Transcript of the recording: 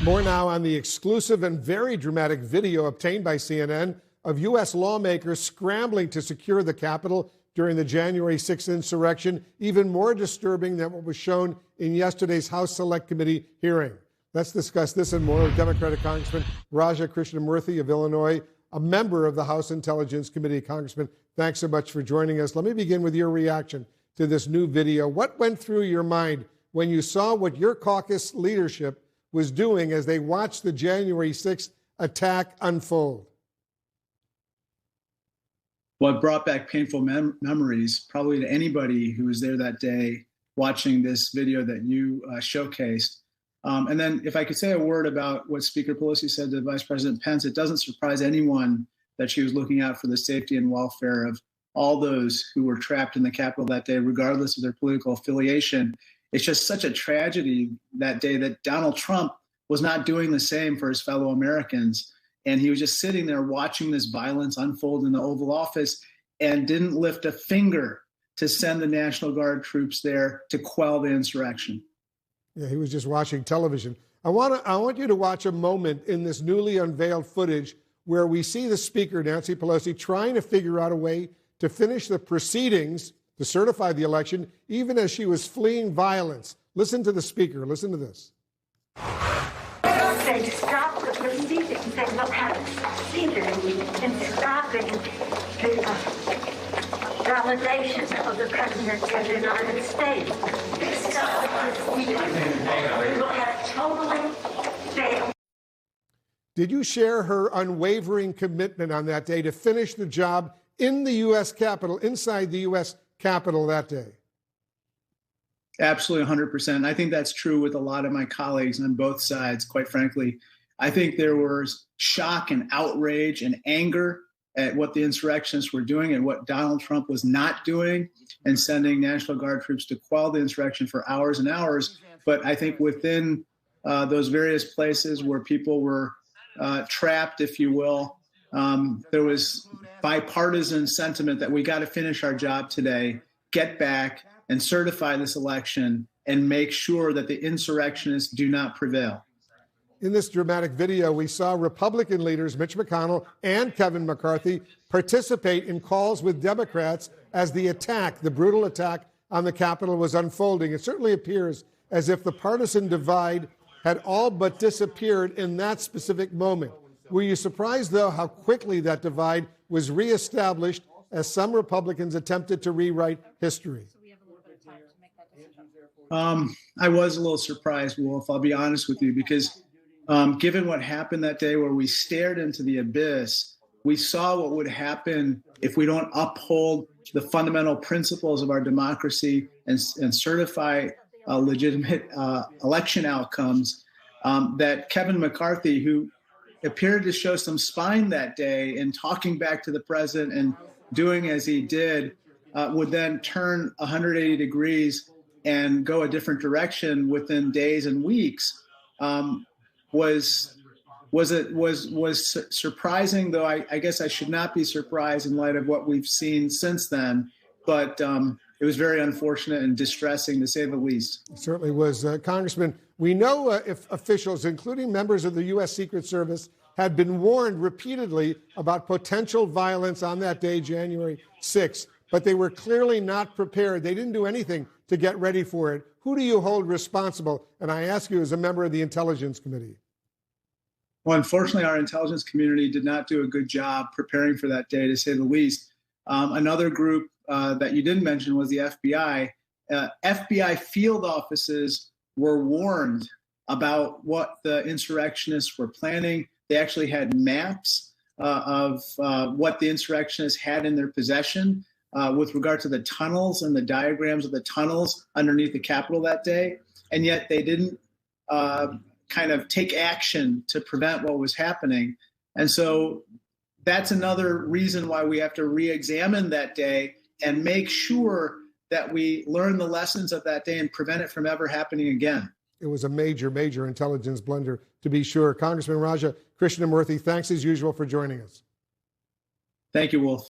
More now on the exclusive and very dramatic video obtained by CNN of U.S. lawmakers scrambling to secure the Capitol during the January 6th insurrection, even more disturbing than what was shown in yesterday's House Select Committee hearing. Let's discuss this and more with Democratic Congressman Raja Krishnamoorthi of Illinois, a member of the House Intelligence Committee. Congressman, thanks so much for joining us. Let me begin with your reaction to this new video. What went through your mind when you saw what your caucus leadership was doing as they watched the January 6th attack unfold? Well, it brought back painful memories, probably to anybody who was there that day watching this video that you showcased. And then if I could say a word about what Speaker Pelosi said to Vice President Pence, it doesn't surprise anyone that she was looking out for the safety and welfare of all those who were trapped in the Capitol that day, regardless of their political affiliation. It's just such a tragedy that day that Donald Trump was not doing the same for his fellow Americans. And he was just sitting there watching this violence unfold in the Oval Office and didn't lift a finger to send the National Guard troops there to quell the insurrection. Yeah, he was just watching television. I want you to watch a moment in this newly unveiled footage where we see the Speaker, Nancy Pelosi, trying to figure out a way to finish the proceedings to certify the election, even as she was fleeing violence. Listen to the Speaker. Listen to this. They stop the proceedings. They will have succeeded in stopping the validation of the President of the United States. They stop the proceedings. We will have totally failed. Did you share her unwavering commitment on that day to finish the job in the U.S. Capitol, inside the U.S. Capitol that day? Absolutely, 100%. I think that's true with a lot of my colleagues on both sides, quite frankly. I think there was shock and outrage and anger at what the insurrectionists were doing and what Donald Trump was not doing, and sending National Guard troops to quell the insurrection for hours and hours. But I think within those various places where people were trapped, if you will, there was bipartisan sentiment that we got to finish our job today, get back and certify this election and make sure that the insurrectionists do not prevail. In this dramatic video, we saw Republican leaders Mitch McConnell and Kevin McCarthy participate in calls with Democrats as the brutal attack on the Capitol was unfolding. It certainly appears as if the partisan divide had all but disappeared in that specific moment. Were you surprised, though, how quickly that divide was reestablished as some Republicans attempted to rewrite history? I was a little surprised, Wolf, I'll be honest with you, because given what happened that day where we stared into the abyss, we saw what would happen if we don't uphold the fundamental principles of our democracy and certify legitimate election outcomes, that Kevin McCarthy, who appeared to show some spine that day in talking back to the president and doing as he did, would then turn 180 degrees and go a different direction within days and weeks, was surprising, though I guess I should not be surprised in light of what we've seen since then. But it was very unfortunate and distressing, to say the least. It certainly was. Congressman, we know if officials, including members of the U.S. Secret Service, had been warned repeatedly about potential violence on that day, January 6th, but they were clearly not prepared. They didn't do anything to get ready for it. Who do you hold responsible? And I ask you as a member of the Intelligence Committee. Well, unfortunately, our intelligence community did not do a good job preparing for that day, to say the least. Another group that you didn't mention was the FBI. FBI field offices were warned about what the insurrectionists were planning. They actually had maps of what the insurrectionists had in their possession with regard to the tunnels and the diagrams of the tunnels underneath the Capitol that day. And yet they didn't kind of take action to prevent what was happening. And so that's another reason why we have to re-examine that day and make sure that we learn the lessons of that day and prevent it from ever happening again. It was a major, major intelligence blunder, to be sure. Congressman Raja Krishnamoorthi, thanks as usual for joining us. Thank you, Wolf.